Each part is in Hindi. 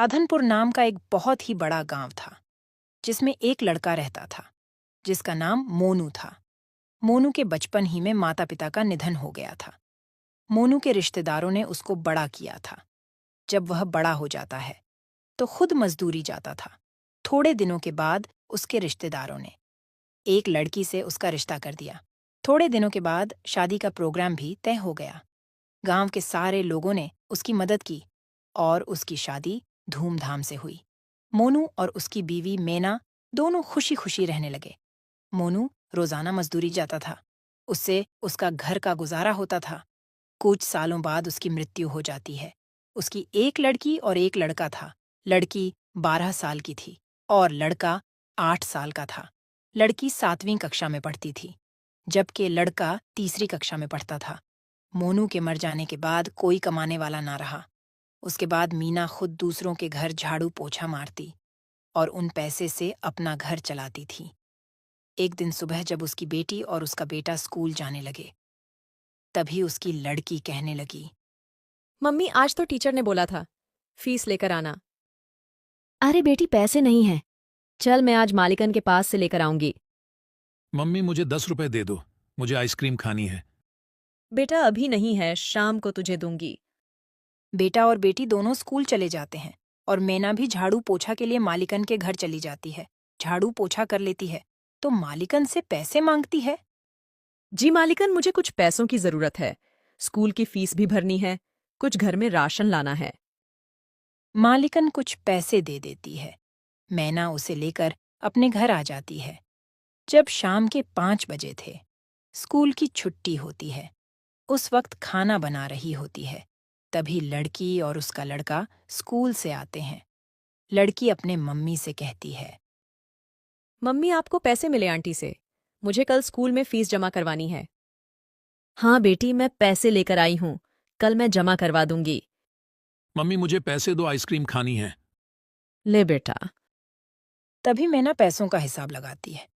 साधनपुर नाम का एक बहुत ही बड़ा गांव था, जिसमें एक लड़का रहता था, जिसका नाम मोनू था। मोनू के बचपन ही में माता-पिता का निधन हो गया था। मोनू के रिश्तेदारों ने उसको बड़ा किया था। जब वह बड़ा हो जाता है, तो खुद मजदूरी जाता था। थोड़े दिनों के बाद उसके रिश्तेदारों ने एक लड़की से उसका रिश्ता कर दिया। थोड़े दिनों के बाद शादी का प्रोग्राम भी तय हो गया। गांव के सारे लोगों ने उसकी मदद की और उसकी शादी धूमधाम से हुई। मोनू और उसकी बीवी मेना दोनों खुशी खुशी रहने लगे। मोनू रोजाना मजदूरी जाता था। उससे उसका घर का गुजारा होता था। कुछ सालों बाद उसकी मृत्यु हो जाती है। उसकी एक लड़की और एक लड़का था। लड़की 12 साल की थी और लड़का 8 साल का था। लड़की 7वीं कक्षा में पढ़ती थी, जबकि लड़का तीसरी कक्षा में पढ़ता था। मोनू के मर जाने के बाद कोई कमाने वाला ना रहा। उसके बाद मीना खुद दूसरों के घर झाड़ू पोछा मारती और उन पैसे से अपना घर चलाती थी। एक दिन सुबह जब उसकी बेटी और उसका बेटा स्कूल जाने लगे, तभी उसकी लड़की कहने लगी, मम्मी, आज तो टीचर ने बोला था फीस लेकर आना। अरे बेटी, पैसे नहीं हैं। चल, मैं आज मालिकन के पास से लेकर आऊंगी। मम्मी मुझे 10 रुपए दे दो, मुझे आइसक्रीम खानी है। बेटा अभी नहीं है, शाम को तुझे दूंगी। बेटा और बेटी दोनों स्कूल चले जाते हैं और मेना भी झाड़ू पोछा के लिए मालिकन के घर चली जाती है। झाड़ू पोछा कर लेती है तो मालिकन से पैसे मांगती है। जी मालिकन, मुझे कुछ पैसों की जरूरत है। स्कूल की फीस भी भरनी है, कुछ घर में राशन लाना है। मालिकन कुछ पैसे दे देती है। मैना उसे लेकर अपने घर आ जाती है। जब शाम के 5 बजे थे, स्कूल की छुट्टी होती है। उस वक्त खाना बना रही होती है। तभी लड़की और उसका लड़का स्कूल से आते हैं। लड़की अपने मम्मी से कहती है, मम्मी, आपको पैसे मिले आंटी से। मुझे कल स्कूल में फीस जमा करवानी है। हाँ बेटी, मैं पैसे लेकर आई हूँ। कल मैं जमा करवा दूंगी। मम्मी मुझे पैसे दो, आइसक्रीम खानी है। ले बेटा। तभी मैना पैसों का हिसाब लगाती है।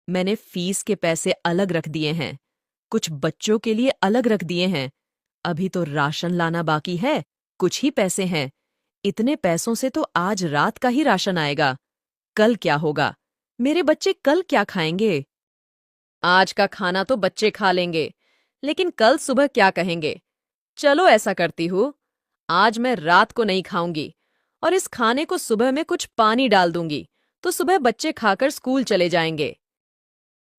मैंने फीस के पैसे अलग रख दिए हैं, कुछ बच्चों के लिए अलग रख दिए हैं। अभी तो राशन लाना बाकी है, कुछ ही पैसे हैं। इतने पैसों से तो आज रात का ही राशन आएगा। कल क्या होगा? मेरे बच्चे कल क्या खाएंगे? आज का खाना तो बच्चे खा लेंगे, लेकिन कल सुबह क्या कहेंगे? चलो ऐसा करती हूँ, आज मैं रात को नहीं खाऊंगी और इस खाने को सुबह में कुछ पानी डाल दूंगी, तो सुबह बच्चे खाकर स्कूल चले जाएंगे।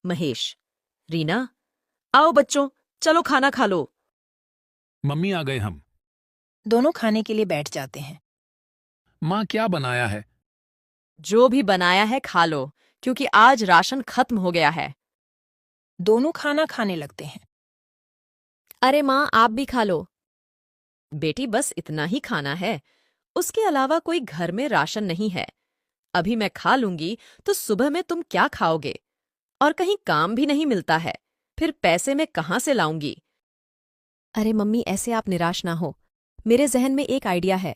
महेश, रीना, आओ बच्चों, चलो खाना खा लो। मम्मी आ गए हम। दोनों खाने के लिए बैठ जाते हैं। माँ क्या बनाया है? जो भी बनाया है खा लो, क्योंकि आज राशन खत्म हो गया है। दोनों खाना खाने लगते हैं। अरे माँ, आप भी खा लो। बेटी, बस इतना ही खाना है, उसके अलावा कोई घर में राशन नहीं है। अभी मैं खा लूंगी तो सुबह में तुम क्या खाओगे? और कहीं काम भी नहीं मिलता है, फिर पैसे मैं कहाँ से लाऊंगी? अरे मम्मी, ऐसे आप निराश ना हो। मेरे जहन में एक आइडिया है।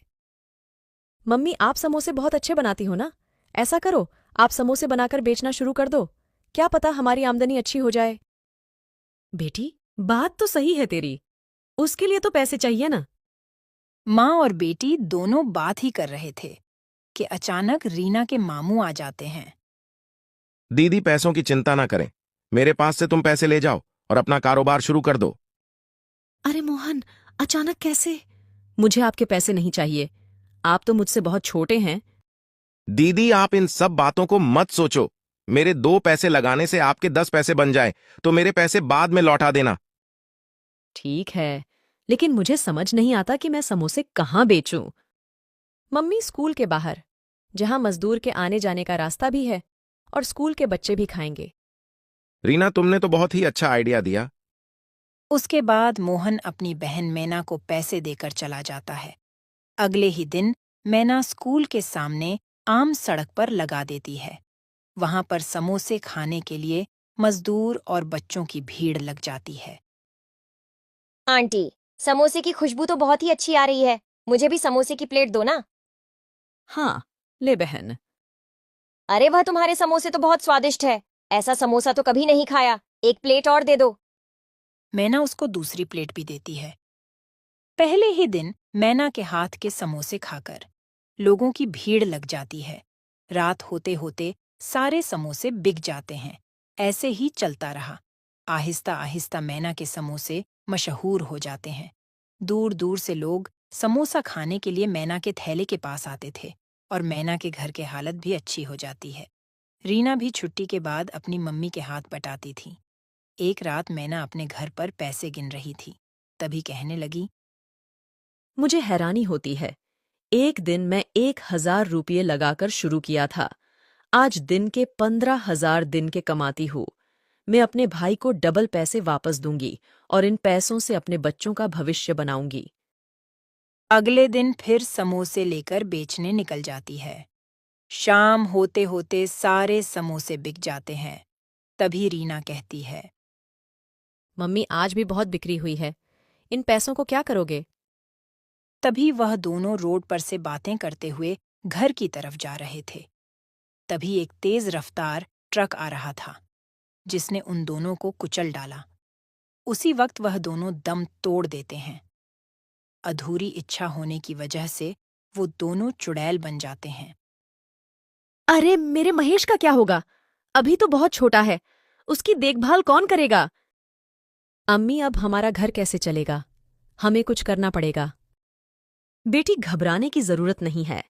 मम्मी, आप समोसे बहुत अच्छे बनाती हो ना? ऐसा करो, आप समोसे बनाकर बेचना शुरू कर दो। क्या पता हमारी आमदनी अच्छी हो जाए। बेटी, बात तो सही है तेरी, उसके लिए तो पैसे चाहिए ना। माँ और बेटी दोनों बात ही कर रहे थे कि अचानक रीना के मामू आ जाते हैं। दीदी, पैसों की चिंता ना करें, मेरे पास से तुम पैसे ले जाओ और अपना कारोबार शुरू कर दो। अरे मोहन, अचानक कैसे? मुझे आपके पैसे नहीं चाहिए, आप तो मुझसे बहुत छोटे हैं। दीदी, आप इन सब बातों को मत सोचो। मेरे 2 पैसे लगाने से आपके 10 पैसे बन जाए तो मेरे पैसे बाद में लौटा देना। ठीक है, लेकिन मुझे समझ नहीं आता कि मैं समोसे कहाँ बेचूं। मम्मी, स्कूल के बाहर, जहां मजदूर के आने जाने का रास्ता भी है और स्कूल के बच्चे भी खाएंगे। रीना, तुमने तो बहुत ही अच्छा आइडिया दिया। उसके बाद मोहन अपनी बहन मैना को पैसे देकर चला जाता है। अगले ही दिन मैना स्कूल के सामने आम सड़क पर लगा देती है। वहां पर समोसे खाने के लिए मजदूर और बच्चों की भीड़ लग जाती है। आंटी, समोसे की खुशबू तो बहुत ही अच्छी आ रही है। मुझे भी समोसे की प्लेट दो ना। हाँ, ले बहन। अरे वह, तुम्हारे समोसे तो बहुत स्वादिष्ट है। ऐसा समोसा तो कभी नहीं खाया। एक प्लेट और दे दो। मैना उसको दूसरी प्लेट भी देती है। पहले ही दिन मैना के हाथ के समोसे खाकर लोगों की भीड़ लग जाती है। रात होते होते सारे समोसे बिक जाते हैं। ऐसे ही चलता रहा। आहिस्ता आहिस्ता मैना के समोसे मशहूर हो जाते हैं। दूर दूर से लोग समोसा खाने के लिए मैना के थैले के पास आते थे और मैना के घर की हालत भी अच्छी हो जाती है। रीना भी छुट्टी के बाद अपनी मम्मी के हाथ बटाती थी। एक रात मैना अपने घर पर पैसे गिन रही थी। तभी कहने लगी, मुझे हैरानी होती है। एक दिन मैं 1,000 रुपये लगाकर शुरू किया था। आज दिन के 15,000 दिन के कमाती हूँ। मैं अपने भाई को डबल पैसे वापस दूंगी और इन पैसों से अपने बच्चों का भविष्य बनाऊंगी। अगले दिन फिर समोसे लेकर बेचने निकल जाती है। शाम होते होते सारे समोसे बिक जाते हैं। तभी रीना कहती है, मम्मी आज भी बहुत बिक्री हुई है। इन पैसों को क्या करोगे? तभी वह दोनों रोड पर से बातें करते हुए घर की तरफ जा रहे थे। तभी एक तेज रफ्तार ट्रक आ रहा था, जिसने उन दोनों को कुचल डाला। उसी वक्त वह दोनों दम तोड़ देते हैं। अधूरी इच्छा होने की वजह से वो दोनों चुड़ैल बन जाते हैं। अरे मेरे महेश का क्या होगा? अभी तो बहुत छोटा है। उसकी देखभाल कौन करेगा? अम्मी, अब हमारा घर कैसे चलेगा? हमें कुछ करना पड़ेगा। बेटी, घबराने की जरूरत नहीं है।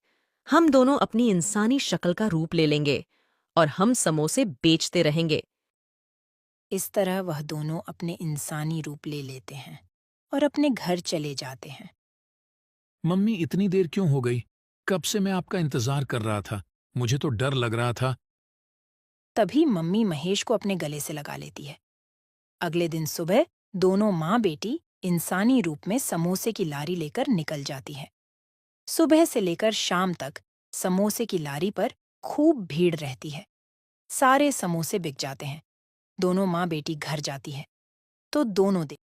हम दोनों अपनी इंसानी शक्ल का रूप ले लेंगे और हम समोसे बेचते रहेंगे। इस तरह वह दोनों अपने इंसानी रूप ले लेते हैं और अपने घर चले जाते हैं। मम्मी इतनी देर क्यों हो गई? कब से मैं आपका इंतजार कर रहा था। मुझे तो डर लग रहा था। तभी मम्मी महेश को अपने गले से लगा लेती है। अगले दिन सुबह दोनों माँ बेटी इंसानी रूप में समोसे की लारी लेकर निकल जाती हैं। सुबह से लेकर शाम तक समोसे की लारी पर खूब भीड़ रहती है। सारे समोसे बिक जाते हैं। दोनों माँ बेटी घर जाती है तो दोनों दिन